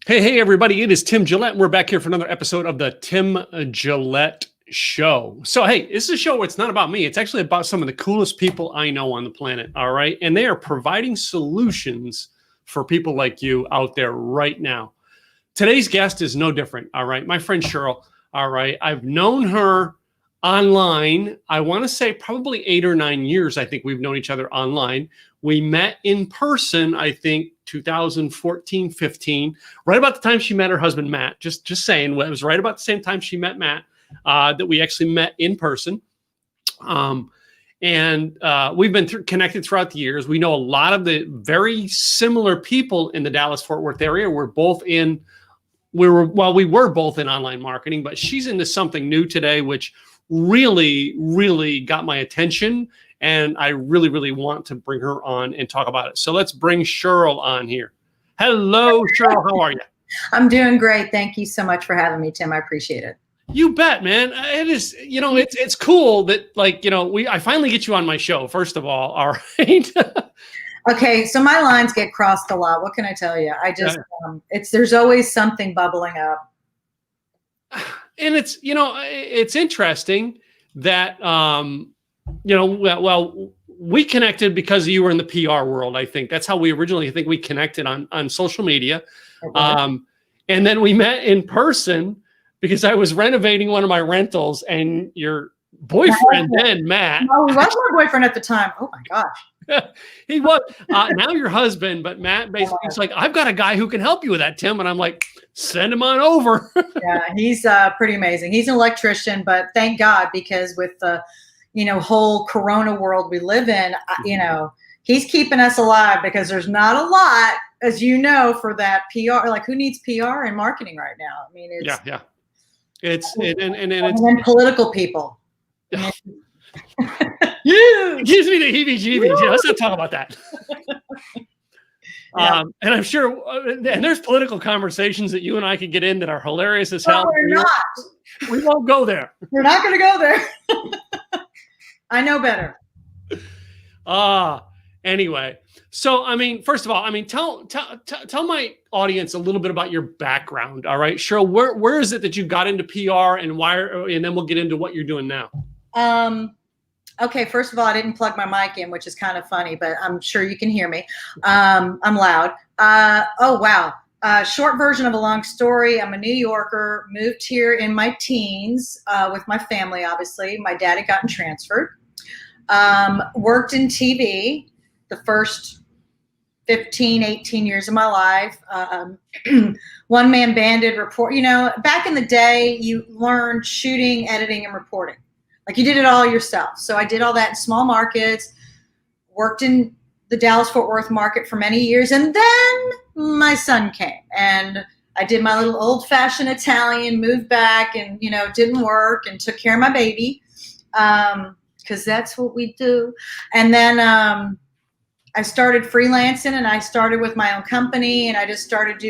Hey, everybody. It is Tim Gillette. And we're back here for another episode of the Tim Gillette Show. So, hey, this is a show where it's not about me. It's actually about some of the coolest people I know on the planet. All right. And they are providing solutions for people like you out there right now. Today's guest is no different. All right. My friend Cheryl. All right. I've known her online. I want to say probably 8 or 9 years. I think we've known each other online. We met in person, I think, 2014, 15, right about the time she met her husband, Matt. Just saying, it was right about the same time she met Matt that we actually met in person. And we've been connected throughout the years. We know a lot of the very similar people in the Dallas-Fort Worth area. We were both in online marketing, but she's into something new today, which really, really got my attention. And I really, really want to bring her on and talk about it. So let's bring Cheryl on here. Hello, Cheryl. How are you? I'm doing great. Thank you so much for having me, Tim. I appreciate it. You bet, man. It is, it's cool that I finally get you on my show, first of all right? Okay, so my lines get crossed a lot. What can I tell you? There's always something bubbling up. And it's interesting that, we connected because you were in the PR world. I think that's how we originally we connected on social media. Okay. And then we met in person because I was renovating one of my rentals and your boyfriend then, Matt. No, he was my boyfriend at the time. Oh my gosh. He was now your husband, but Matt basically is like, I've got a guy who can help you with that, Tim. And I'm like, send him on over. Yeah, he's pretty amazing. He's an electrician, but thank God, because with the whole Corona world we live in, he's keeping us alive, because there's not a lot, as you know, for that PR. Like, who needs PR and marketing right now? I mean, it's and political people. Yeah, it gives me the heebie-jeebies. Yeah, let's not talk about that. Yeah. And I'm sure, and there's political conversations that you and I could get in that are hilarious as hell. We're not. We won't go there. We're not going to go there. I know better. Anyway, so first of all, tell my audience a little bit about your background. All right, Cheryl, where is it that you got into PR and why? And then we'll get into what you're doing now. Okay, first of all, I didn't plug my mic in, which is kind of funny, but I'm sure you can hear me. I'm loud. Oh wow. Short version of a long story. I'm a New Yorker, moved here in my teens with my family, obviously. My dad had gotten transferred. Worked in TV the first 15, 18 years of my life. One-man banded report. Back in the day, you learned shooting, editing, and reporting. Like, you did it all yourself. So I did all that in small markets, worked in the Dallas-Fort Worth market for many years. And then my son came and I did my little old-fashioned Italian, moved back and, didn't work, and took care of my baby because that's what we do. And then I started freelancing, and I started with my own company, and I just started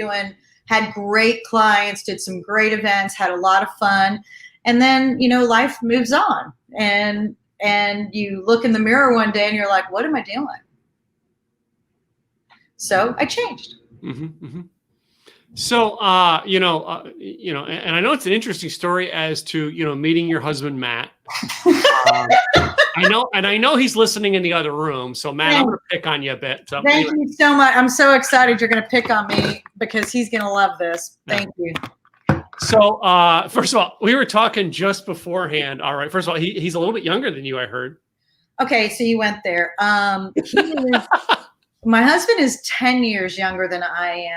had great clients, did some great events, had a lot of fun. And then, life moves on, and you look in the mirror one day and you're like, what am I doing? So I changed. Mm-hmm, mm-hmm. So, and I know it's an interesting story as to, meeting your husband, Matt. I know he's listening in the other room. So, Matt, I'm going to pick on you a bit. So, Thank you so much. I'm so excited you're going to pick on me, because he's going to love this. Thank you. So, first of all, we were talking just beforehand. All right. First of all, he's a little bit younger than you, I heard. Okay. So you went there. My husband is 10 years younger than I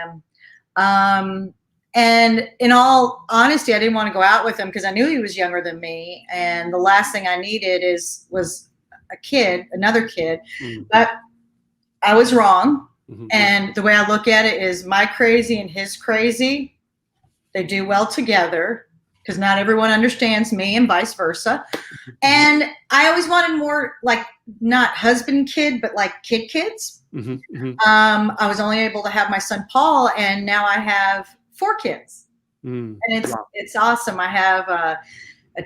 am. And in all honesty, I didn't want to go out with him because I knew he was younger than me. And the last thing I needed was another kid. Mm-hmm. But I was wrong. Mm-hmm. And the way I look at it is, my crazy and his crazy, they do well together, because not everyone understands me, and vice versa. And I always wanted more, like, not husband kid, but like kids. Mm-hmm. Mm-hmm. I was only able to have my son Paul, and now I have 4 kids. And it's awesome. I have a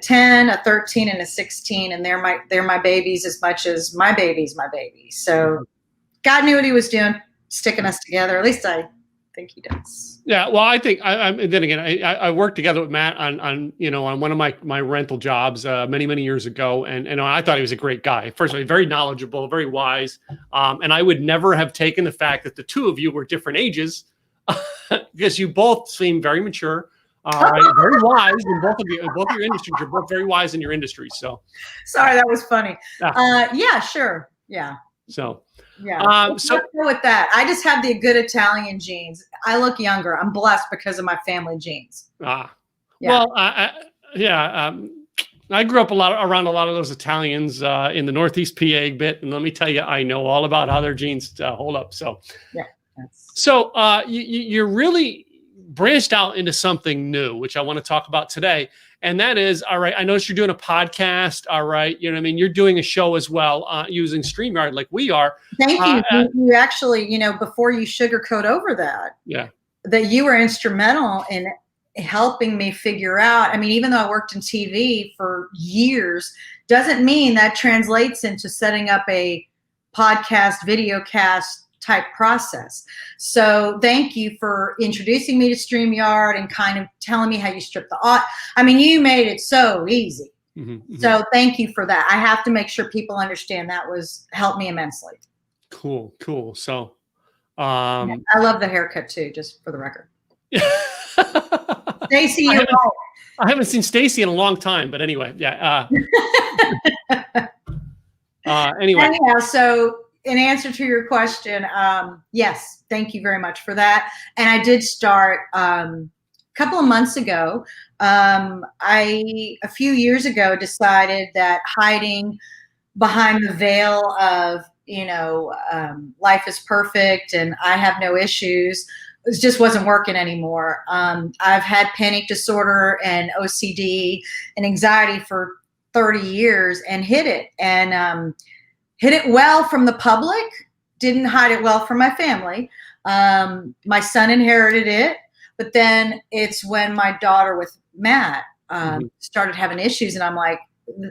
10, a 13, and a 16, and they're my babies as much as my baby's my baby. So God knew what he was doing, sticking us together. At least I think he does. Yeah, well, I think then again, I worked together with Matt on one of my rental jobs many years ago, and I thought he was a great guy. First of all, very knowledgeable, very wise, and I would never have taken the fact that the two of you were different ages, because you both seem very mature, right, very wise in both your industries. You're both very wise in your industry. So, sorry, that was funny. Yeah, sure, yeah. So. Yeah. So go with that. I just have the good Italian genes. I look younger. I'm blessed because of my family genes. Yeah. Well, I grew up around a lot of those Italians in the Northeast PA bit, and let me tell you, I know all about how their genes hold up. So yeah. So you're really branched out into something new, which I want to talk about today. And that is, all right, I noticed you're doing a podcast. All right. You know what I mean? You're doing a show as well using StreamYard like we are. Thank you. You actually, before you sugarcoat over that, that you were instrumental in helping me figure out. I mean, even though I worked in TV for years, doesn't mean that translates into setting up a podcast, video cast type process. So thank you for introducing me to StreamYard and kind of telling me how you strip the audio. I mean, you made it so easy. So thank you for that. I have to make sure people understand that helped me immensely. Cool. So I love the haircut too, just for the record. Stacey, you're right. I haven't seen Stacey in a long time, but anyway, yeah. Anyhow, so in answer to your question, yes, thank you very much for that. And I did start a couple of months ago. A few years ago, decided that hiding behind the veil of, life is perfect and I have no issues, it just wasn't working anymore. I've had panic disorder and OCD and anxiety for 30 years and hid it. And hid it well from the public, didn't hide it well from my family. My son inherited it, but then it's when my daughter with Matt started having issues, and I'm like,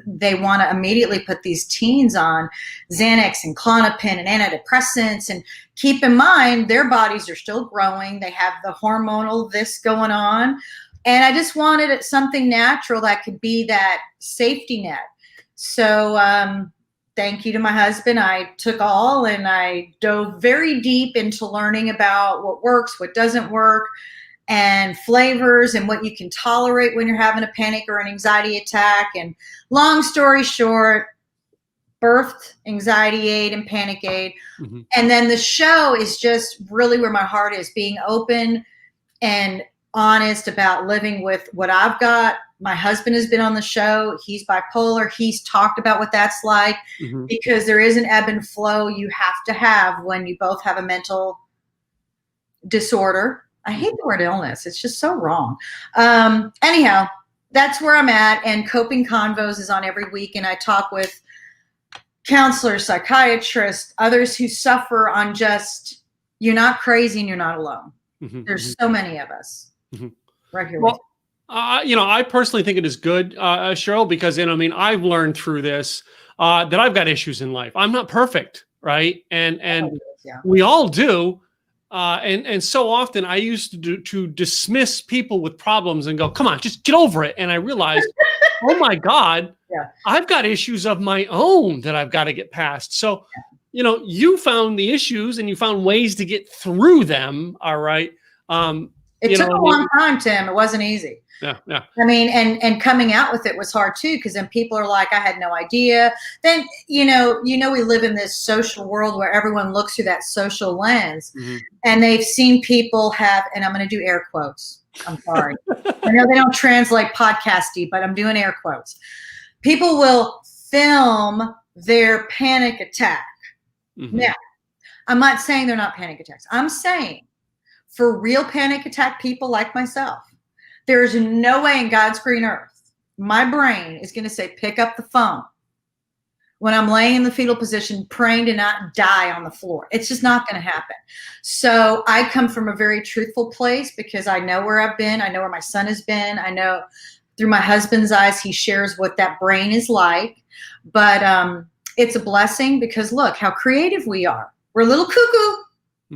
they want to immediately put these teens on Xanax and Klonopin and antidepressants, and keep in mind their bodies are still growing. They have the hormonal this going on, and I just wanted something natural that could be that safety net. So thank you to my husband. I took all and I dove very deep into learning about what works, what doesn't work, and flavors and what you can tolerate when you're having a panic or an anxiety attack. And long story short, birthed Anxiety Aid and Panic Aid. And then the show is just really where my heart is, being open and honest about living with what I've got. My husband has been on the show. He's bipolar. He's talked about what that's like, because there is an ebb and flow you have to have when you both have a mental disorder. I hate the word illness. It's just so wrong. Anyhow, that's where I'm at. And Coping Convos is on every week. And I talk with counselors, psychiatrists, others who suffer on just, you're not crazy and you're not alone. There's so many of us right here. Well, I personally think it is good, Cheryl, because, I've learned through this that I've got issues in life. I'm not perfect, right? And we all do. And so often I used to dismiss people with problems and go, come on, just get over it. And I realized, oh my God, I've got issues of my own that I've got to get past. So, you found the issues and you found ways to get through them. All right. It took a long time, Tim. It wasn't easy. Yeah. I mean, and coming out with it was hard too, because then people are like, I had no idea. Then, we live in this social world where everyone looks through that social lens, and they've seen people have, and I'm going to do air quotes. I'm sorry. I know they don't translate podcasty, but I'm doing air quotes. People will film their panic attack. Now, I'm not saying they're not panic attacks. I'm saying for real panic attack people like myself, there is no way in God's green earth my brain is going to say, pick up the phone when I'm laying in the fetal position, praying to not die on the floor. It's just not going to happen. So I come from a very truthful place, because I know where I've been. I know where my son has been. I know through my husband's eyes, he shares what that brain is like. But it's a blessing, because look how creative we are. We're a little cuckoo.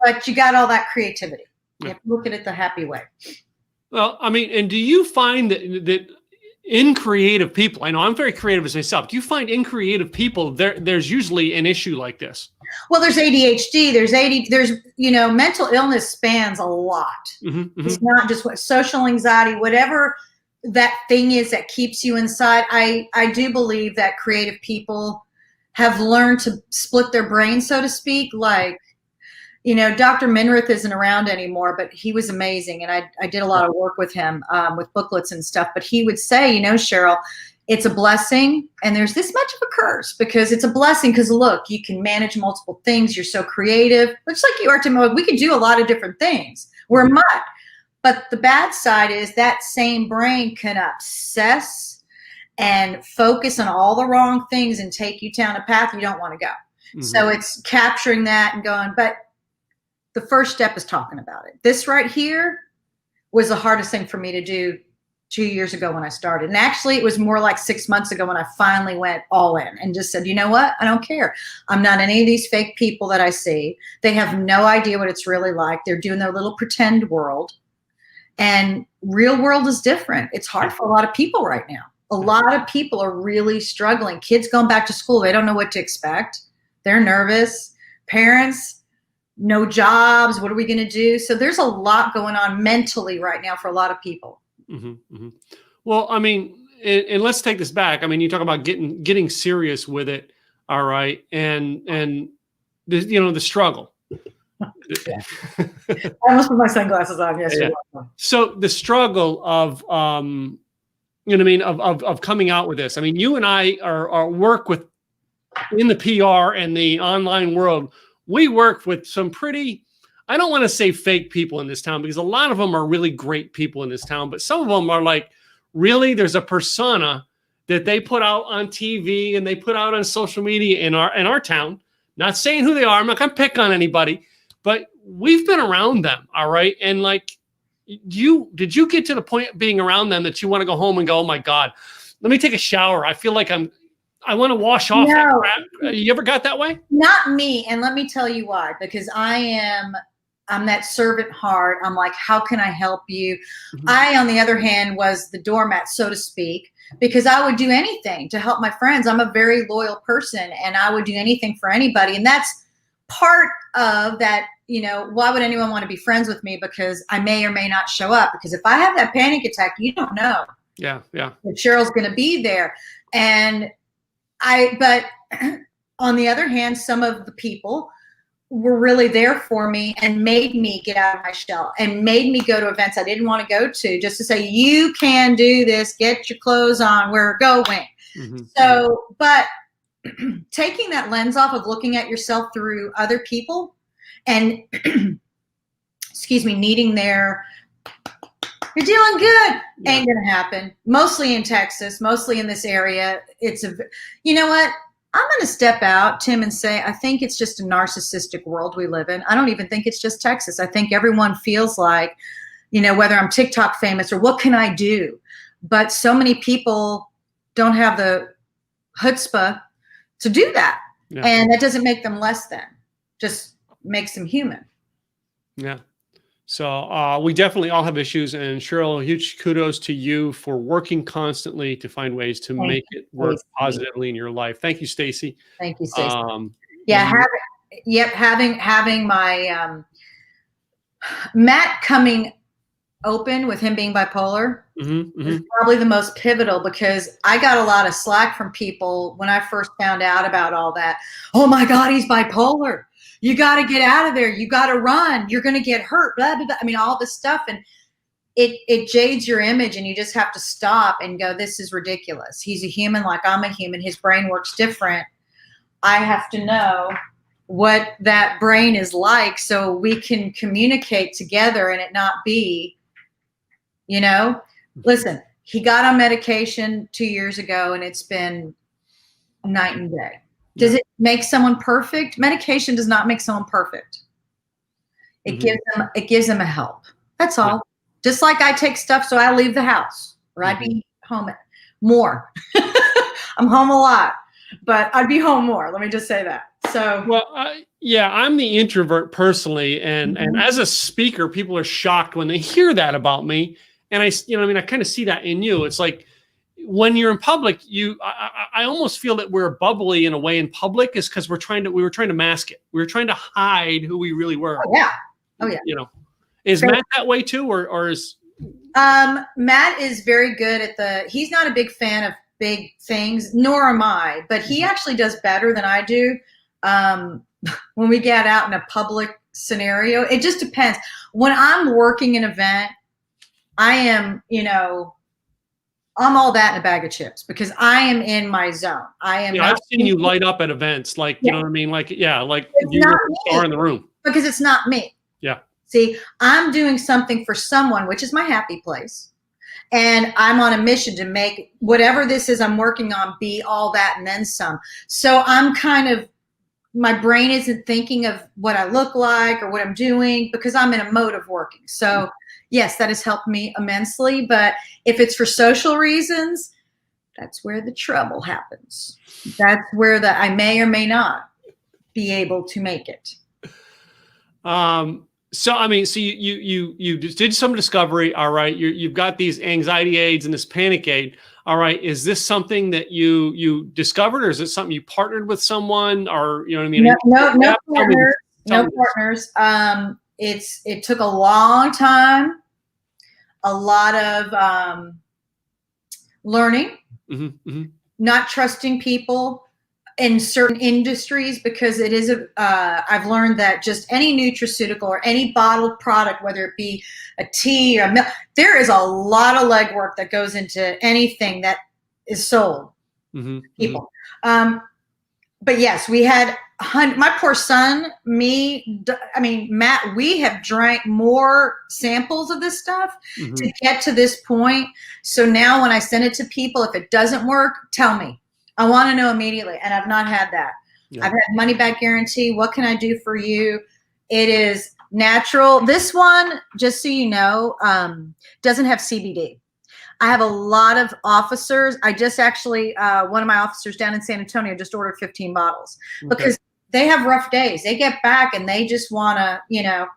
But you got all that creativity. You have to look at it the happy way. Well, I mean, and do you find that in creative people, I know I'm very creative as myself, do you find in creative people there's usually an issue like this? Well, there's ADHD, there's mental illness spans a lot. It's not just what social anxiety, whatever that thing is that keeps you inside. I do believe that creative people have learned to split their brain, so to speak. Like, Dr. Minirth isn't around anymore, but he was amazing. And I did a lot of work with him with booklets and stuff. But he would say, Cheryl, it's a blessing and there's this much of a curse, because it's a blessing because, look, you can manage multiple things. You're so creative. Looks like you are, Tim. We could do a lot of different things. We're mud. But the bad side is that same brain can obsess and focus on all the wrong things and take you down a path you don't want to go. So it's capturing that and going, but the first step is talking about it. This right here was the hardest thing for me to do 2 years ago when I started. And actually it was more like 6 months ago when I finally went all in and just said, you know what? I don't care. I'm not any of these fake people that I see. They have no idea what it's really like. They're doing their little pretend world. And real world is different. It's hard for a lot of people right now. A lot of people are really struggling. Kids going back to school, they don't know what to expect. They're nervous. Parents, no jobs. What are we going to do? So there's a lot going on mentally right now for a lot of people. Well, I mean, and let's take this back. I mean, you talk about getting serious with it. All right. And the struggle. I almost put my sunglasses on yesterday. So the struggle of, of coming out with this. I mean, you and I are work with in the PR and the online world. We work with some pretty, I don't want to say fake people in this town, because a lot of them are really great people in this town, but some of them are like, really, there's a persona that they put out on TV and they put out on social media in our town. Not saying who they are. I'm not going to pick on anybody, but we've been around them. All right. And like, did you get to the point of being around them that you want to go home and go, oh my God, let me take a shower. I feel like I want to wash off that crap. You ever got that way? Not me. And let me tell you why, because I'm that servant heart. I'm like, how can I help you? I, on the other hand, was the doormat, so to speak, because I would do anything to help my friends. I'm a very loyal person and I would do anything for anybody. And that's part of that. Why would anyone want to be friends with me? Because I may or may not show up, because if I have that panic attack, you don't know. Yeah. If Cheryl's going to be there. But on the other hand, some of the people were really there for me and made me get out of my shell and made me go to events I didn't want to go to, just to say, you can do this, get your clothes on, we're going. So, but taking that lens off of looking at yourself through other people and, needing their, you're doing good, ain't going to happen. Mostly in Texas, mostly in this area. You know what? I'm going to step out, Tim, and say, I think it's just a narcissistic world we live in. I don't even think it's just Texas. I think everyone feels like, whether I'm TikTok famous or what can I do? But so many people don't have the chutzpah to do that. Yeah. And that doesn't make them less than, just makes them human. Yeah. So we definitely all have issues, and Cheryl, huge kudos to you for working constantly to find ways to make it work positively in your life. Thank you, Stacy. Thank you, Stacy. Having my Matt coming open with him being bipolar is probably the most pivotal, because I got a lot of slack from people when I first found out about all that. Oh my God, he's bipolar. You got to get out of there. You got to run. You're going to get hurt. Blah, blah, blah. I mean, all this stuff. And it jades your image, and you just have to stop and go, this is ridiculous. He's a human like I'm a human. His brain works different. I have to know what that brain is like so we can communicate together and it not be, listen, he got on medication 2 years ago and it's been night and day. Does it make someone perfect? Medication does not make someone perfect. It gives them a help. That's all. Yeah. Just like I take stuff so I leave the house, or I'd be home more. I'm home a lot, but I'd be home more. Let me just say that. So, well, yeah, I'm the introvert personally, and as a speaker, people are shocked when they hear that about me. And I kind of see that in you. It's like when you're in public, I almost feel that we're bubbly in a way in public, is because we were trying to mask it. We were trying to hide who we really were. Oh yeah. Is Matt that way too, or is? Matt is very good he's not a big fan of big things, nor am I, but he actually does better than I do. When we get out in a public scenario, it just depends. When I'm working an event, I am, I'm all that in a bag of chips because I am in my zone. I am. Yeah, I've seen you light up at events, like you know what I mean, like like you were the star in the room. Because it's not me. Yeah. See, I'm doing something for someone, which is my happy place. And I'm on a mission to make whatever this is I'm working on be all that and then some. So I'm my brain isn't thinking of what I look like or what I'm doing because I'm in a mode of working. So yes, that has helped me immensely. But if it's for social reasons, that's where the trouble happens. That's where I may or may not be able to make it. So you did some discovery, all right. You've got these anxiety aids and this panic aid, all right. Is this something that you discovered, or is it something you partnered with someone, or you know what I mean? No partners. No partners. It took a long time, a lot of learning, not trusting people in certain industries, because it is I've learned that just any nutraceutical or any bottled product, whether it be a tea or a milk, there is a lot of legwork that goes into anything that is sold to people. But yes, we had my poor son, Matt, we have drank more samples of this stuff to get to this point. So now when I send it to people, if it doesn't work, tell me. I want to know immediately, and I've not had that. Yeah. I've had money back guarantee. What can I do for you? It is natural. This one, just so you know, doesn't have CBD. I have a lot of officers. I just actually, one of my officers down in San Antonio just ordered 15 bottles because they have rough days. They get back and they just want to,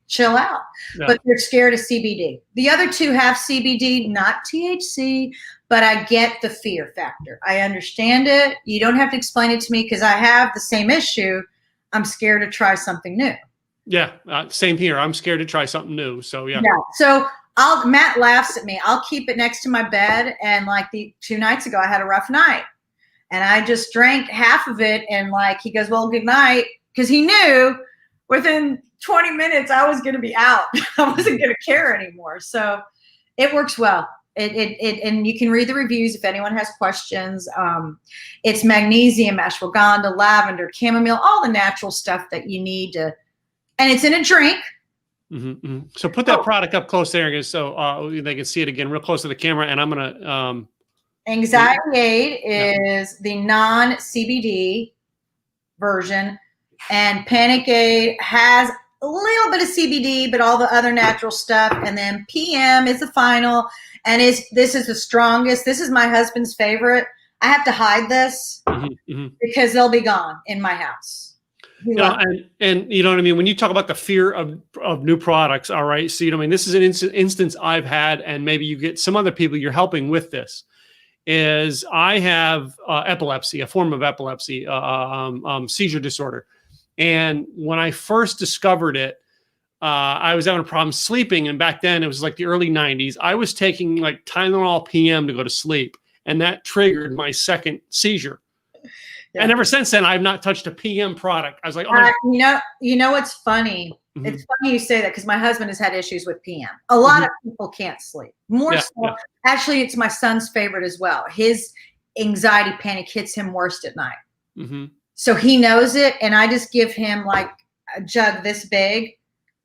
chill out, but they're scared of CBD. The other two have CBD, not THC, but I get the fear factor. I understand it. You don't have to explain it to me because I have the same issue. I'm scared to try something new. Yeah, same here. I'm scared to try something new. So yeah. So Matt laughs at me. I'll keep it next to my bed. And like 2 nights ago, I had a rough night and I just drank half of it. And he goes, well, good night. Because he knew within 20 minutes I was going to be out. I wasn't going to care anymore. So it works well. And you can read the reviews if anyone has questions. It's magnesium, ashwagandha, lavender, chamomile, all the natural stuff that you need to, and it's in a drink. So put that product up close there, so they can see it again real close to the camera. And I'm gonna Anxiety Aid is the non-CBD version, and Panic Aid has a little bit of CBD, but all the other natural stuff. And then PM is the final. And this is the strongest. This is my husband's favorite. I have to hide this because they'll be gone in my house. And you know what I mean? When you talk about the fear of new products, all right. So, this is an instance I've had, and maybe you get some other people you're helping with this, is I have epilepsy, a form of epilepsy, seizure disorder. And when I first discovered it, I was having a problem sleeping. And back then it was like the early 90s. I was taking like Tylenol PM to go to sleep. And that triggered my second seizure. Yeah. And ever since then, I've not touched a PM product. I was like, oh, you know what's funny? It's funny you say that because my husband has had issues with PM. A lot of people can't sleep. Actually, it's my son's favorite as well. His anxiety panic hits him worst at night. So he knows it. And I just give him like a jug this big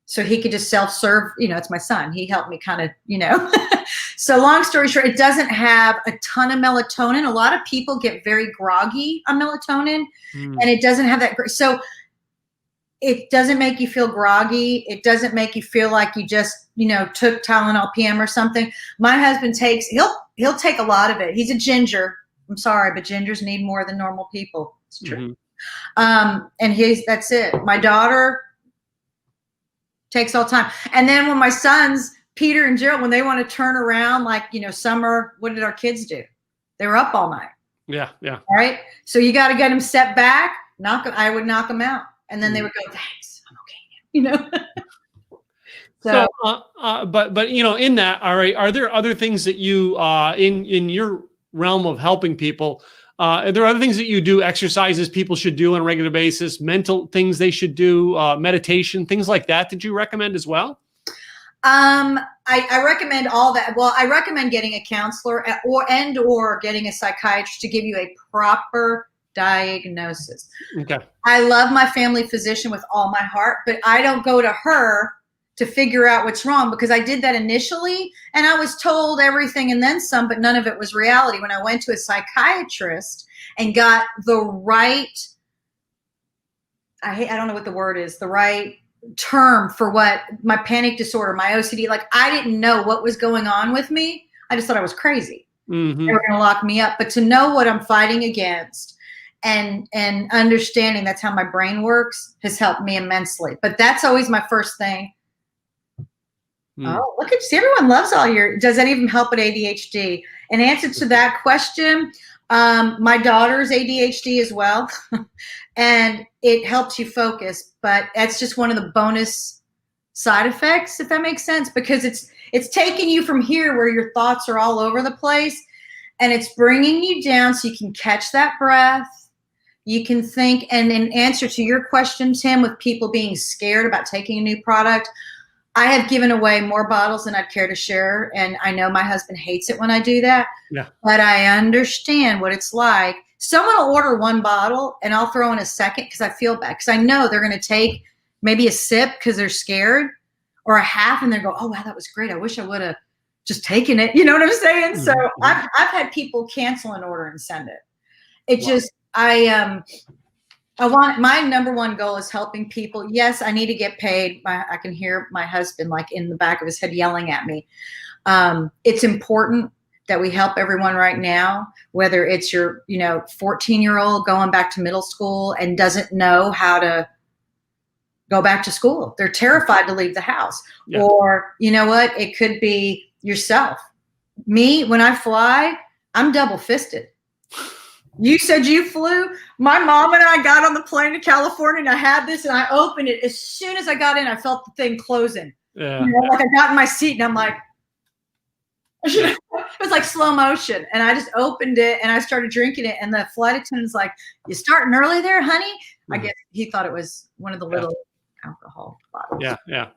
so he could just self-serve. It's my son. He helped me kind of, So long story short, it doesn't have a ton of melatonin. A lot of people get very groggy on melatonin and it doesn't have that. So it doesn't make you feel groggy. It doesn't make you feel like you just, took Tylenol PM or something. My husband he'll take a lot of it. He's a ginger. I'm sorry, but gingers need more than normal people. It's true. And that's it. My daughter takes all time. And then when my sons, Peter and Gerald, when they want to turn around, like, summer, what did our kids do? They were up all night. Yeah. Yeah. All right. So you got to get them set back. I would knock them out. And then they would go, thanks, I'm okay. So, but in that, all right, are there other things that you, in your realm of helping people, are there other things that you do, exercises people should do on a regular basis, mental things they should do, meditation, things like that you recommend as well? I recommend all that. Well, I recommend getting a counselor or getting a psychiatrist to give you a proper diagnosis. Okay. I love my family physician with all my heart, but I don't go to her to figure out what's wrong, because I did that initially and I was told everything and then some, but none of it was reality. When I went to a psychiatrist and got the right, I don't know what the word is, the right term for what my panic disorder, my OCD, like I didn't know what was going on with me. I just thought I was crazy. Mm-hmm. They were going to lock me up, but to know what I'm fighting against and understanding that's how my brain works has helped me immensely. But that's always my first thing. Oh, look at you. Everyone loves does that even help with ADHD? In answer to that question, my daughter's ADHD as well. And it helps you focus, but that's just one of the bonus side effects, if that makes sense, because it's taking you from here where your thoughts are all over the place and it's bringing you down so you can catch that breath. You can think, and in answer to your question, Tim, with people being scared about taking a new product, I have given away more bottles than I'd care to share. And I know my husband hates it when I do that. Yeah. But I understand what it's like. Someone will order one bottle and I'll throw in a second because I feel bad. Because I know they're going to take maybe a sip because they're scared, or a half, and they go, oh, wow, that was great. I wish I would have just taken it. You know what I'm saying? Mm-hmm. So I've had people cancel an order and send it. It just, I want, my number one goal is helping people. Yes, I need to get paid. I can hear my husband like in the back of his head yelling at me. It's important that we help everyone right now, whether it's your 14-year-old going back to middle school and doesn't know how to go back to school. They're terrified to leave the house. Yeah. Or you know what? It could be yourself. Me, when I fly, I'm double fisted. You said you flew. My mom and I got on the plane to California and I had this and I opened it. As soon as I got in, I felt the thing closing. Yeah. Like I got in my seat and I'm like, it was like slow motion. And I just opened it and I started drinking it. And the flight attendant's like, you starting early there, honey? I guess he thought it was one of the little alcohol bottles. Yeah. Yeah.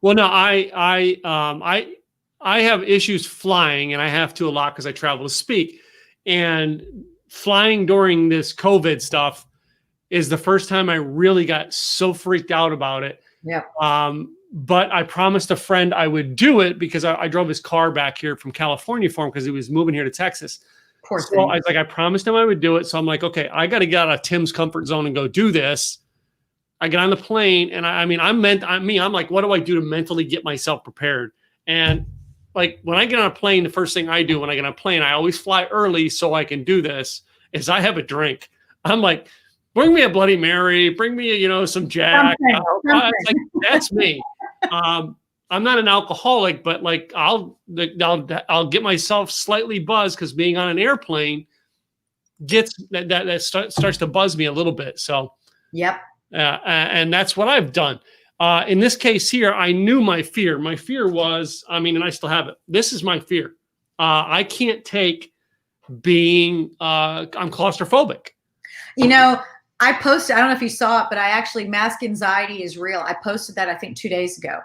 Well, no, I have issues flying and I have to a lot because I travel to speak. And flying during this COVID stuff is the first time I really got so freaked out about it. Yeah. But I promised a friend I would do it because I drove his car back here from California for him because he was moving here to Texas. Poor so I was like, I promised him I would do it. So I'm like, okay, I got to get out of Tim's comfort zone and go do this. I get on the plane and I'm like, what do I do to mentally get myself prepared? And like when I get on a plane, the first thing I do when I get on a plane, I always fly early so I can do this, is I have a drink. I'm like, bring me a Bloody Mary, bring me, some Jack. Like, that's me. I'm not an alcoholic, but like I'll get myself slightly buzzed because being on an airplane starts to buzz me a little bit. So, yep. And that's what I've done. In this case here, I knew my fear. My fear was, and I still have it. This is my fear. I can't take being, I'm claustrophobic. I posted, I don't know if you saw it, but I actually, mask anxiety is real. I posted that, I think 2 days ago,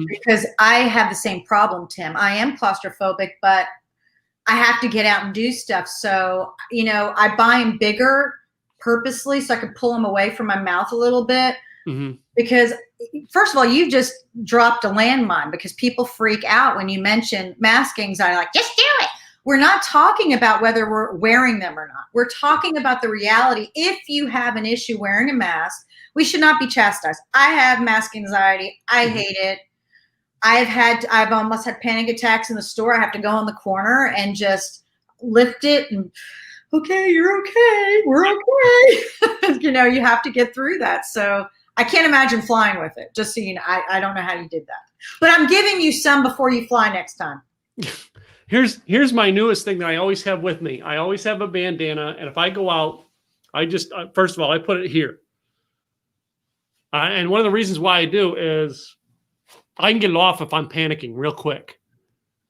because I have the same problem, Tim. I am claustrophobic, but I have to get out and do stuff. So, I buy them bigger purposely so I can pull them away from my mouth a little bit. Because first of all, you've just dropped a landmine because people freak out when you mention mask anxiety, like, just do it. We're not talking about whether we're wearing them or not. We're talking about the reality. If you have an issue wearing a mask, we should not be chastised. I have mask anxiety. I hate it. I've almost had panic attacks in the store. I have to go in the corner and just lift it and okay, you're okay. We're okay. You have to get through that. So I can't imagine flying with it. Just so you know, I don't know how you did that. But I'm giving you some before you fly next time. Here's my newest thing that I always have with me. I always have a bandana, and if I go out, I just first of all I put it here. And one of the reasons why I do is I can get it off if I'm panicking real quick.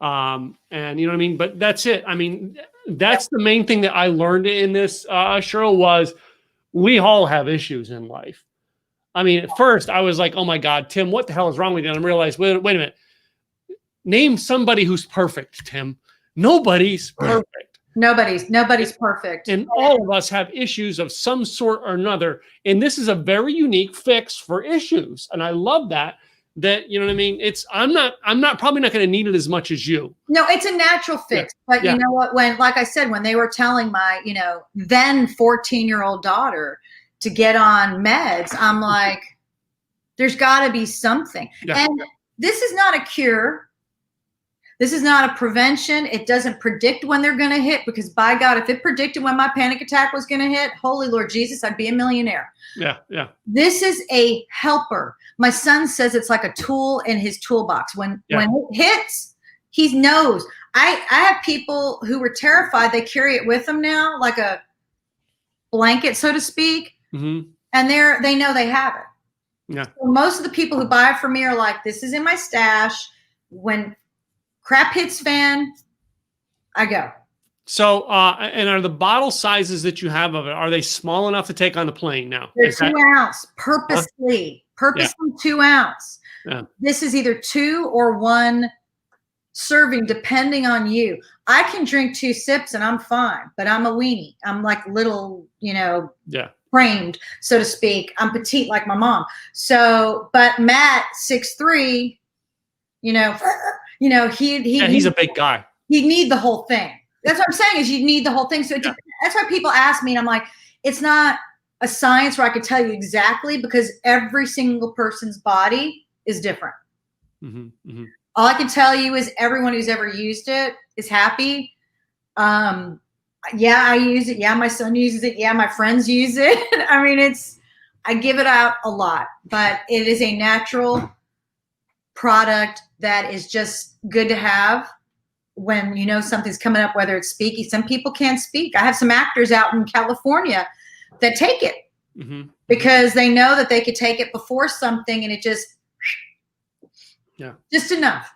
And you know what I mean? But that's it. I mean, that's the main thing that I learned in this, Cheryl, was we all have issues in life. I mean, at first I was like, oh my God, Tim, what the hell is wrong with you? And I realized, wait a minute. Name somebody who's perfect, Tim. Nobody's perfect. Nobody's perfect. And all of us have issues of some sort or another. And this is a very unique fix for issues. And I love that, you know what I mean? I'm probably not going to need it as much as you. No, it's a natural fix. Yeah. But you know what, like I said, when they were telling my, then 14-year-old daughter to get on meds, I'm like, there's got to be something. Yeah. And this is not a cure. This is not a prevention. It doesn't predict when they're going to hit, because by God, if it predicted when my panic attack was going to hit, holy Lord Jesus, I'd be a millionaire. Yeah, yeah. This is a helper. My son says it's like a tool in his toolbox. When it hits, he knows. I have people who were terrified. They carry it with them now, like a blanket, so to speak. Mm-hmm. And they know they have it. Yeah. So most of the people who buy it from me are like, this is in my stash. When crap hits fan, I go. So, and are the bottle sizes that you have of it, are they small enough to take on the plane now? They're 2 ounce, purposely 2 ounce. Yeah. This is either 2 or 1 serving, depending on you. I can drink 2 sips and I'm fine, but I'm a weenie. I'm like little, framed, so to speak. I'm petite like my mom. So, but Matt, 6'3", he's a big guy. He'd need the whole thing. That's what I'm saying, is you need the whole thing. So that's why people ask me, and I'm like, it's not a science where I could tell you exactly, because every single person's body is different. Mm-hmm, mm-hmm. All I can tell you is everyone who's ever used it is happy. I use it. Yeah, my son uses it. Yeah, my friends use it. I mean, I give it out a lot, but it is a natural product that is just good to have when something's coming up, whether it's speaking. Some people can't speak. I have some actors out in California that take it because they know that they could take it before something, and it just enough.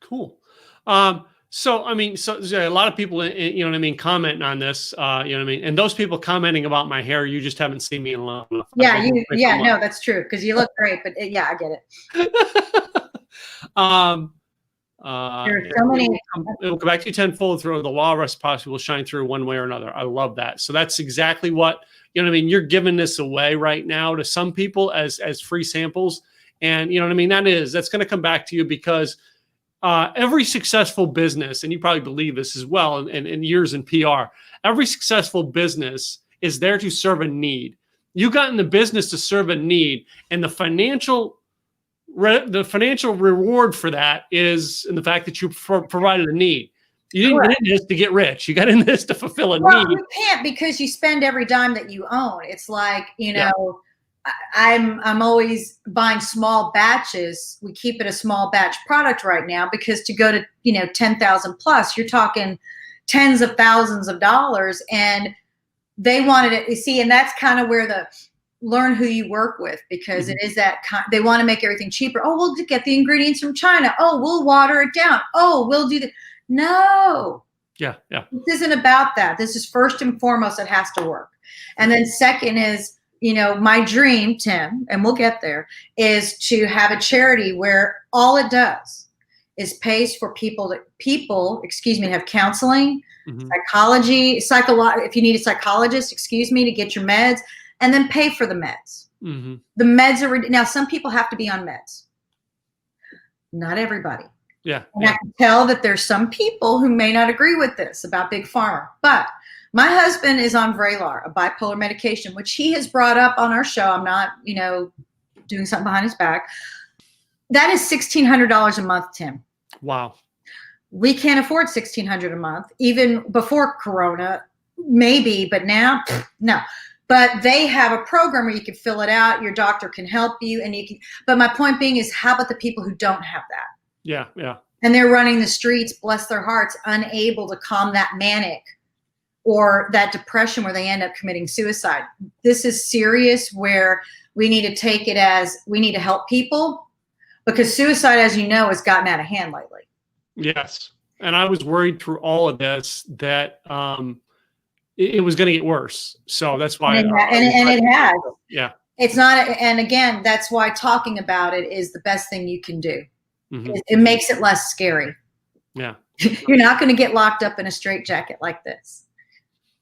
Cool. So there's a lot of people, commenting on this, and those people commenting about my hair, you just haven't seen me in long enough. No, that's true, because you look great, but I get it. There's so many. It'll go back to you tenfold through the law of reciprocity will shine through one way or another. I love that. So that's exactly what, you're giving this away right now to some people as free samples. And that's going to come back to you, because every successful business, and you probably believe this as well, in years in PR, every successful business is there to serve a need. You got in the business to serve a need, and the financial reward for that is in the fact that you provided a need. You didn't get in this to get rich. You got in this to fulfill a need. You can't, because you spend every dime that you own. It's like, I'm always buying small batches. We keep it a small batch product right now, because to go to, 10,000 plus, you're talking tens of thousands of dollars, and they wanted it. You see, and that's kind of where learn who you work with, because it is that they want to make everything cheaper. Oh, we'll get the ingredients from China. Oh, we'll water it down. Oh, we'll do that. No. Yeah. This isn't about that. This is first and foremost, it has to work. And then second is, my dream, Tim, and we'll get there, is to have a charity where all it does is pays for people have counseling, psychology, if you need a psychologist, to get your meds, and then pay for the meds. Mm-hmm. The meds are, now some people have to be on meds. Not everybody. Yeah. And I can tell that there's some people who may not agree with this about Big Pharma, but my husband is on Vraylar, a bipolar medication, which he has brought up on our show. I'm not, doing something behind his back. That is $1,600 a month, Tim. Wow. We can't afford $1,600 a month. Even before Corona, maybe, but now, no. But they have a program where you can fill it out. Your doctor can help you, and you can. But my point being is, how about the people who don't have that? Yeah, yeah. And they're running the streets, bless their hearts, unable to calm that manic or that depression where they end up committing suicide. This is serious, where we need to take it as we need to help people, because suicide, as you know, has gotten out of hand lately. Yes. And I was worried through all of this that it was going to get worse. So that's why. And it has. Yeah. It's not. And again, that's why talking about it is the best thing you can do. Mm-hmm. It makes it less scary. Yeah. You're not going to get locked up in a straitjacket like this.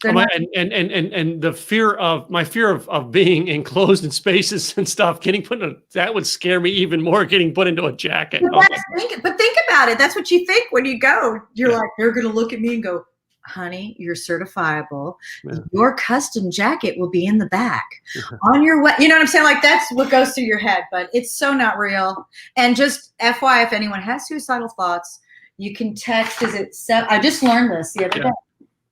And the fear of being enclosed in spaces and stuff, that would scare me even more, getting put into a jacket. But think about it. That's what you think when you go. You're like, they're going to look at me and go, honey, you're certifiable. Yeah. Your custom jacket will be in the back on your way. You know what I'm saying? Like, that's what goes through your head, but it's so not real. And just FYI, if anyone has suicidal thoughts, you can text. I just learned this the other day.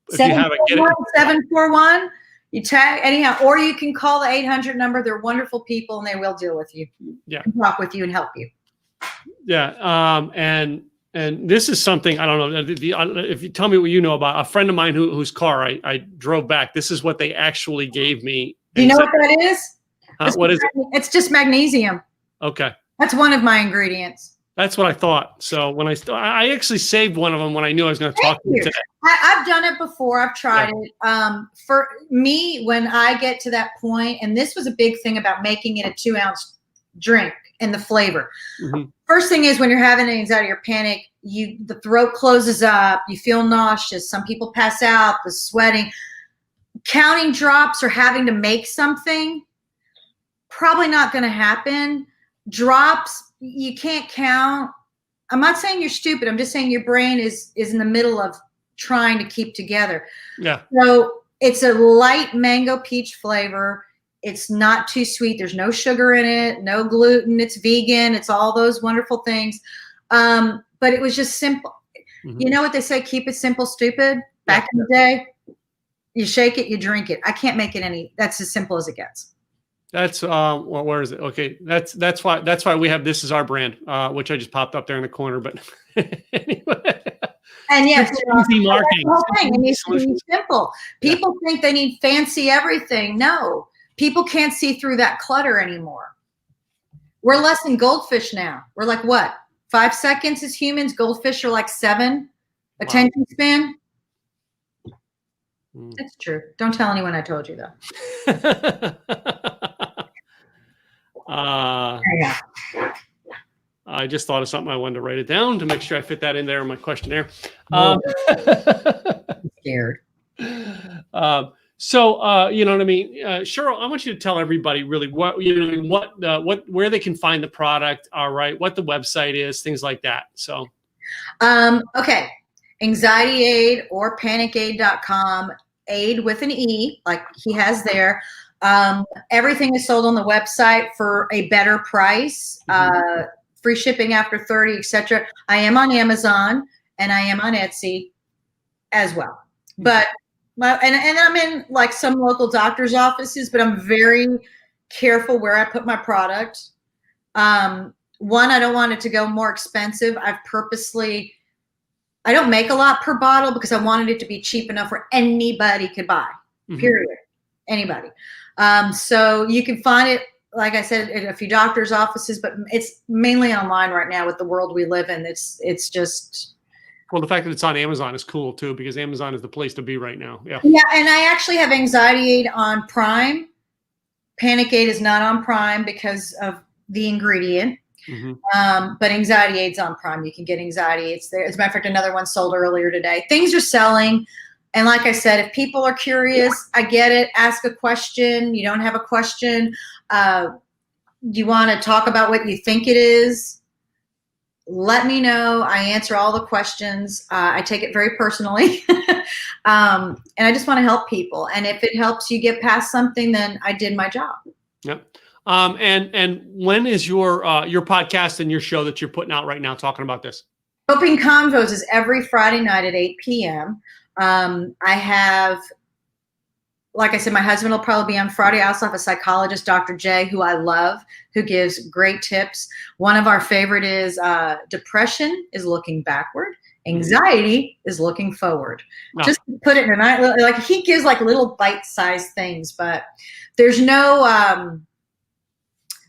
741. You tag anyhow, or you can call the 800 number. They're wonderful people, and they will deal with you. Yeah, and talk with you and help you. Yeah, and this is something I don't know if you tell me what you know about a friend of mine whose car I drove back. This is what they actually gave me. Do you know what that is? What is it? It's just magnesium. Okay, that's one of my ingredients. That's what I thought. So when I actually saved one of them when I knew I was going to talk to you today. I've done it before. I've tried it. For me, when I get to that point, and this was a big thing about making it a 2-ounce drink and the flavor. Mm-hmm. First thing is, when you're having anxiety or panic, the throat closes up, you feel nauseous. Some people pass out, the sweating, counting drops or having to make something, probably not going to happen. Drops, you can't count. I'm not saying you're stupid. I'm just saying your brain is in the middle of trying to keep together. Yeah. So it's a light mango peach flavor. It's not too sweet. There's no sugar in it, no gluten. It's vegan. It's all those wonderful things. But it was just simple. Mm-hmm. You know what they say? Keep it simple, stupid. Back in the day, you shake it, you drink it. I can't make it that's as simple as it gets. That's well, where is it? Okay, that's why we have this as our brand, which I just popped up there in the corner. But anyway, and yes, easy marketing. It needs to be simple. People think they need fancy everything. No, people can't see through that clutter anymore. We're less than goldfish now. We're like what? 5 seconds as humans. Goldfish are like 7 attention span. That's true. Don't tell anyone I told you though. I just thought of something. I wanted to write it down to make sure I fit that in there in my questionnaire. I'm scared. So you know what I mean, Cheryl. I want you to tell everybody really where they can find the product. All right, what the website is, things like that. So, okay, Anxiety Aid or PanicAid.com. Aid with an E, like he has there. Everything is sold on the website for a better price. Free shipping after 30, etc. I am on Amazon and I am on Etsy as well. But and I'm in like some local doctor's offices, but I'm very careful where I put my product. One, I don't want it to go more expensive. I don't make a lot per bottle because I wanted it to be cheap enough where anybody could buy, period. Anybody. So you can find it, like I said, in a few doctor's offices, but it's mainly online right now with the world we live in. It's just. Well, the fact that it's on Amazon is cool too, because Amazon is the place to be right now. Yeah. Yeah. And I actually have Anxiety Aid on Prime. Panic Aid is not on Prime because of the ingredient. But Anxiety Aid's on Prime. You can get Anxiety. It's there. As a matter of fact, another one sold earlier today. Things are selling. And like I said, if people are curious, I get it. Ask a question. You don't have a question. You want to talk about what you think it is? Let me know. I answer all the questions. I take it very personally. And I just want to help people. And if it helps you get past something, then I did my job. Yep. And when is your podcast and your show that you're putting out right now talking about this? Coping Convos is every Friday night at 8 p.m. I have like I said, my husband will probably be on Friday. I also have a psychologist, Dr. J, who I love, who gives great tips. One of our favorite is depression is looking backward. Anxiety is looking forward. No. Just to put it in a night, like he gives like little bite-sized things, but there's no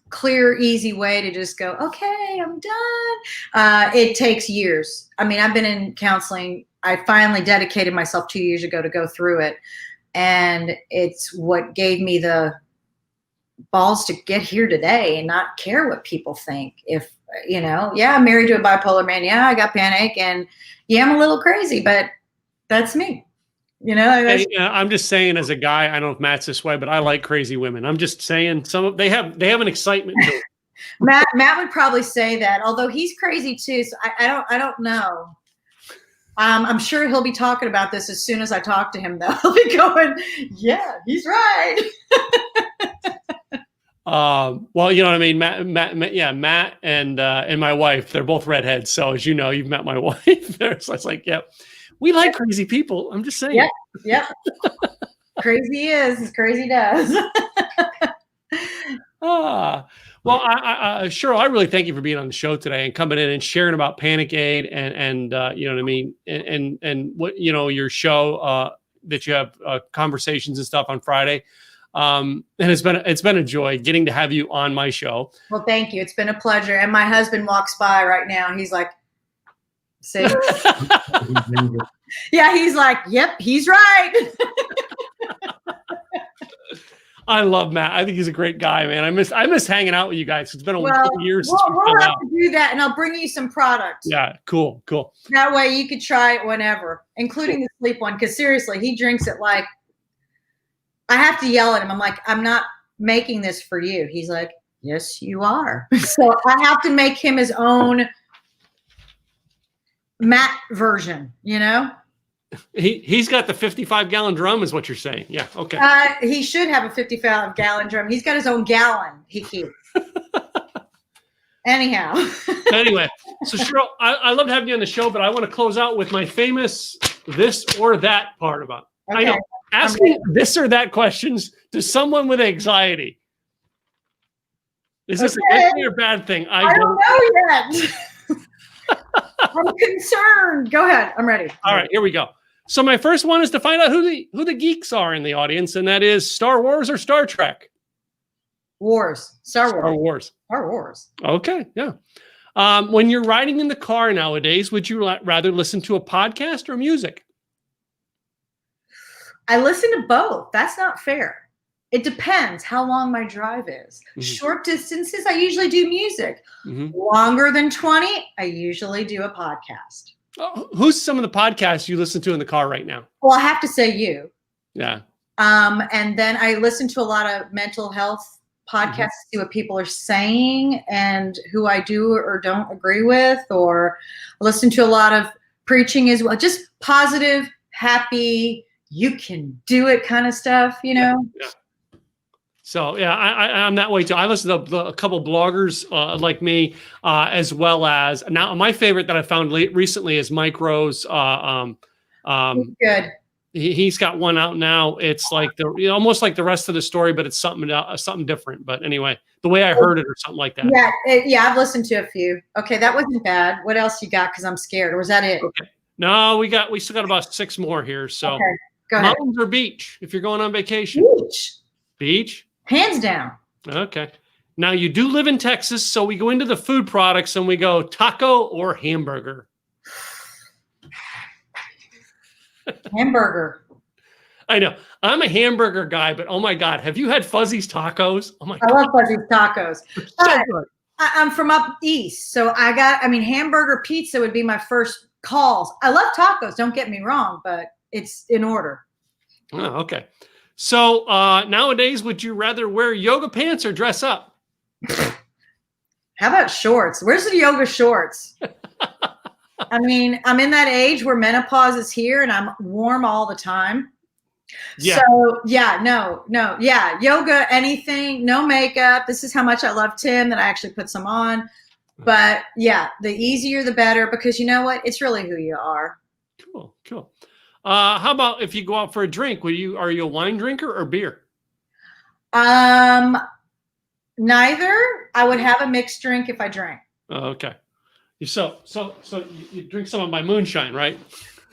clear, easy way to just go, okay, I'm done. It takes years. I mean, I've been in counseling. I finally dedicated myself 2 years ago to go through it. And it's what gave me the balls to get here today and not care what people think. If, yeah, I'm married to a bipolar man. Yeah, I got panic. And yeah, I'm a little crazy, but that's me. Hey, I'm just saying, as a guy, I don't know if Matt's this way, but I like crazy women. I'm just saying, they have an excitement to it. Matt would probably say that, although he's crazy too. So I don't know. I'm sure he'll be talking about this as soon as I talk to him, though. He'll be going, yeah, he's right. Well, you know what I mean? Matt and my wife, they're both redheads. So as you know, you've met my wife. So it's like, yeah, we like crazy people. I'm just saying. Yep. Crazy is as crazy does. Well, Cheryl, I really thank you for being on the show today and coming in and sharing about Panic Aid and you know what I mean, and what, your show that you have conversations and stuff on Friday. And it's been a joy getting to have you on my show. Well, thank you. It's been a pleasure. And my husband walks by right now. He's like, see? Yeah, he's like, yep, he's right. I love Matt. I think he's a great guy, man. I miss hanging out with you guys. It's been a couple years since we'll have to do that, and I'll bring you some products. Yeah, cool. That way you could try it whenever, including the sleep one. Because seriously, he drinks it like, I have to yell at him. I'm like, I'm not making this for you. He's like, yes, you are. So I have to make him his own Matt version, He's got the 55-gallon drum, is what you're saying. Yeah, okay. He should have a 55-gallon drum. He's got his own gallon he keeps. Anyhow. Anyway, so Cheryl, I loved having you on the show, but I want to close out with my famous this or that part about it. Okay. I know. Asking this or that questions to someone with anxiety. Is this a good thing or bad thing? I don't know yet. I'm concerned. Go ahead. I'm ready. All right, here we go. So my first one is to find out who the geeks are in the audience, and that is Star Wars or Star Trek? Star Wars. Okay, yeah. When you're riding in the car nowadays, would you rather listen to a podcast or music? I listen to both. That's not fair. It depends how long my drive is. Mm-hmm. Short distances, I usually do music. Mm-hmm. Longer than 20, I usually do a podcast. Who's some of the podcasts you listen to in the car right now? Well, I have to say you. Yeah. And then I listen to a lot of mental health podcasts to see what people are saying and who I do or don't agree with, or listen to a lot of preaching as well. Just positive, happy, you can do it kind of stuff, Yeah. So yeah, I'm that way too. I listen to a couple bloggers like me, as well as now my favorite that I found recently is Mike Rose. Good. He's got one out now. It's like almost like the rest of the story, but it's something different. But anyway, the way I heard it or something like that. Yeah, I've listened to a few. Okay, that wasn't bad. What else you got? Because I'm scared. Or was that it? Okay. No, we still got about 6 more here. So okay, go ahead. Mountains or beach if you're going on vacation? Beach. Hands down. Okay. Now you do live in Texas, so we go into the food products and we go taco or hamburger. Hamburger. I know. I'm a hamburger guy, but oh my God, have you had Fuzzy's tacos? Oh my God. I love Fuzzy's tacos. So good. I'm from up east, so hamburger pizza would be my first calls. I love tacos, don't get me wrong, but it's in order. Oh, okay. So nowadays, would you rather wear yoga pants or dress up? How about shorts? Where's the yoga shorts? I'm in that age where menopause is here and I'm warm all the time. Yeah. So yeah, yoga, anything, no makeup. This is how much I love Tim that I actually put some on. But yeah, the easier the better, because you know what? It's really who you are. Cool. How about if you go out for a drink? Are you a wine drinker or beer? Neither. I would have a mixed drink if I drank. Oh, okay. So you drink some of my moonshine, right?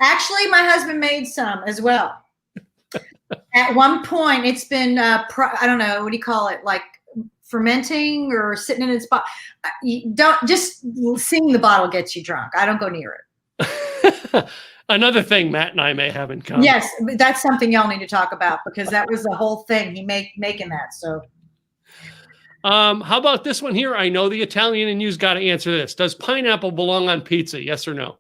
Actually, my husband made some as well. At one point, it's been I don't know, what do you call it, like fermenting or sitting in its bottle. You don't just seeing the bottle gets you drunk. I don't go near it. Another thing Matt and I may have in common. Yes, that's something y'all need to talk about because that was the whole thing. He making that. So, how about this one here? I know the Italian and you's got to answer this. Does pineapple belong on pizza? Yes or no?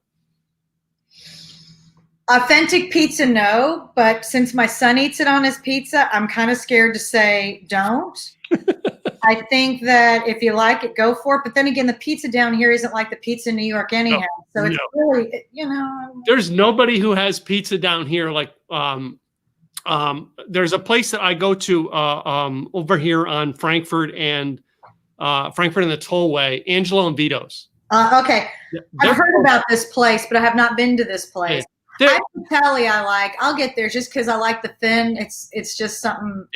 Authentic pizza, no. But since my son eats it on his pizza, I'm kind of scared to say don't. I think that if you like it, go for it. But then again, the pizza down here isn't like the pizza in New York anyhow. So it's really, There's nobody who has pizza down here like there's a place that I go to over here on Frankfurt and the Tollway, Angelo and Vito's. Okay. I've heard about this place, but I have not been to this place. I can tell you I like. I'll get there just because I like the thin. It's just something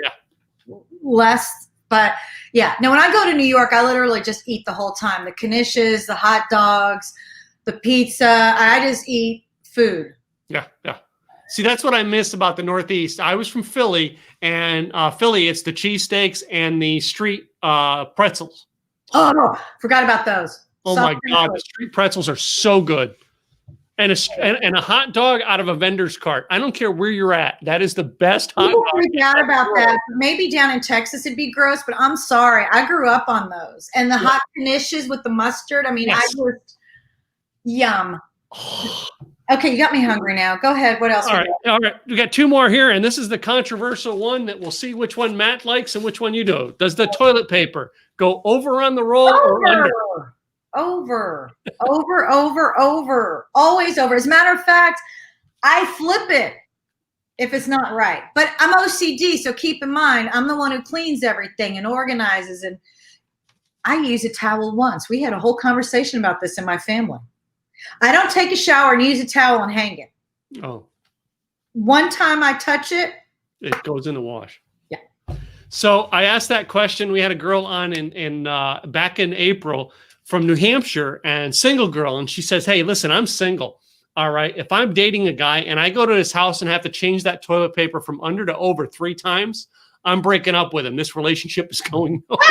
less. But yeah, no, when I go to New York, I literally just eat the whole time. The knishes, the hot dogs, the pizza. I just eat food. Yeah. See, that's what I miss about the Northeast. I was from Philly, and Philly, it's the cheesesteaks and the street pretzels. Oh, no, forgot about those. Oh, my God. The street pretzels are so good. And a hot dog out of a vendor's cart. I don't care where you're at. That is the best hot dog. People freak out about that. Maybe down in Texas it'd be gross, but I'm sorry. I grew up on those. And the hot knishes with the mustard. I mean, I just yum. Okay, you got me hungry now. Go ahead. What else? All right. We got two more here, and this is the controversial one that we'll see which one Matt likes and which one you do. Does the toilet paper go over on the roll or under? Over. Always over. As a matter of fact, I flip it if it's not right. But I'm OCD, so keep in mind, I'm the one who cleans everything and organizes. And I use a towel once. We had a whole conversation about this in my family. I don't take a shower and use a towel and hang it. Oh. One time I touch it. It goes in the wash. Yeah. So I asked that question. We had a girl on in back in April from New Hampshire, and single girl. And she says, hey, listen, I'm single. All right. If I'm dating a guy and I go to his house and have to change that toilet paper from under to over 3 times, I'm breaking up with him. This relationship is going nowhere.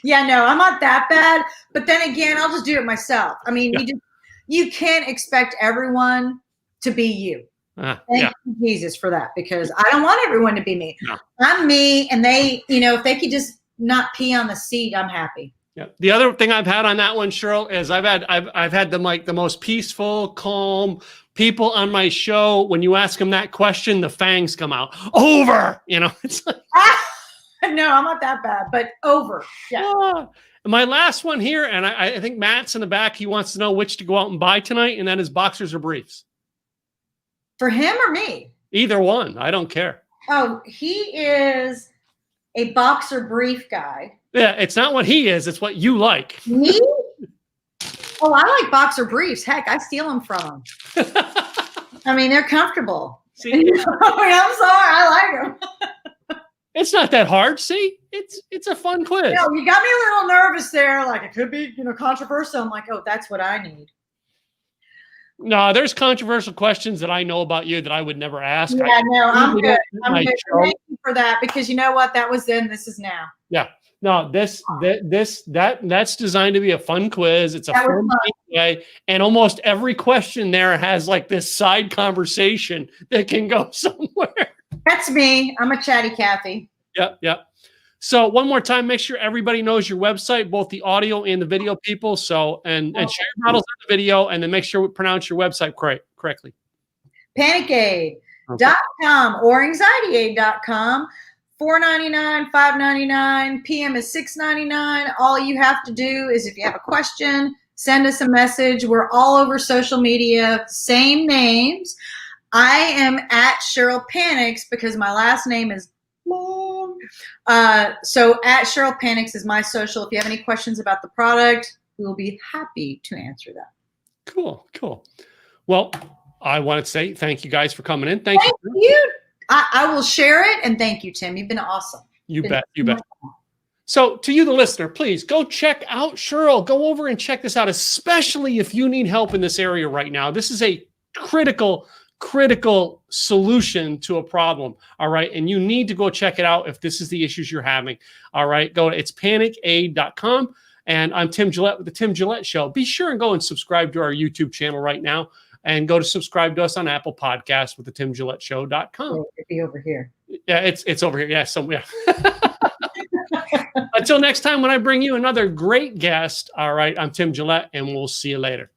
Yeah, no, I'm not that bad. But then again, I'll just do it myself. I mean, you can't expect everyone to be you. Thank you, Jesus, for that, because I don't want everyone to be me. No. I'm me, and they, if they could just not pee on the seat, I'm happy. Yeah. The other thing I've had on that one, Cheryl, is I've had the most peaceful, calm people on my show. When you ask them that question, the fangs come out. Over, it's like. No, I'm not that bad, but over. Yeah. My last one here, and I think Matt's in the back. He wants to know which to go out and buy tonight, and that is boxers or briefs. For him or me? Either one. I don't care. Oh, he is a boxer brief guy. Yeah, it's not what he is. It's what you like. Me? Oh, I like boxer briefs. Heck, I steal them from them. I mean, they're comfortable. See? I'm sorry. I like them. It's not that hard. See, it's a fun quiz. No, you got me a little nervous there. Like it could be, controversial. I'm like, oh, that's what I need. No, there's controversial questions that I know about you that I would never ask. Yeah, I'm good. I'm good. Thank you for that, because you know what? That was then. This is now. Yeah. No, that's designed to be a fun quiz. It's a fun way, and almost every question there has like this side conversation that can go somewhere. That's me. I'm a chatty Cathy. Yep. So one more time, make sure everybody knows your website, both the audio and the video people. So and share your models on the video, and then make sure we pronounce your website correctly. PanicAid.com or AnxietyAid.com. $4.99, $5.99, PM is $6.99. All you have to do is, if you have a question, send us a message. We're all over social media, same names. I am at Cheryl Panics because my last name is long. So at Cheryl Panics is my social. If you have any questions about the product, we will be happy to answer them. Cool. Well, I want to say thank you guys for coming in. Thank you. You. I will share it, and thank you, Tim. You've been awesome. You bet. So to you, the listener, please go check out Cheryl. Go over and check this out, especially if you need help in this area right now. This is a critical solution to a problem. All right. And you need to go check it out if this is the issues you're having. All right. It's panicaid.com. And I'm Tim Gillette with the Tim Gillette Show. Be sure and go and subscribe to our YouTube channel right now. And go to subscribe to us on Apple Podcasts with the timgilletteshow.com. It'd be over here. Yeah, it's over here. Yeah, Until next time, when I bring you another great guest. All right, I'm Tim Gillette, and we'll see you later.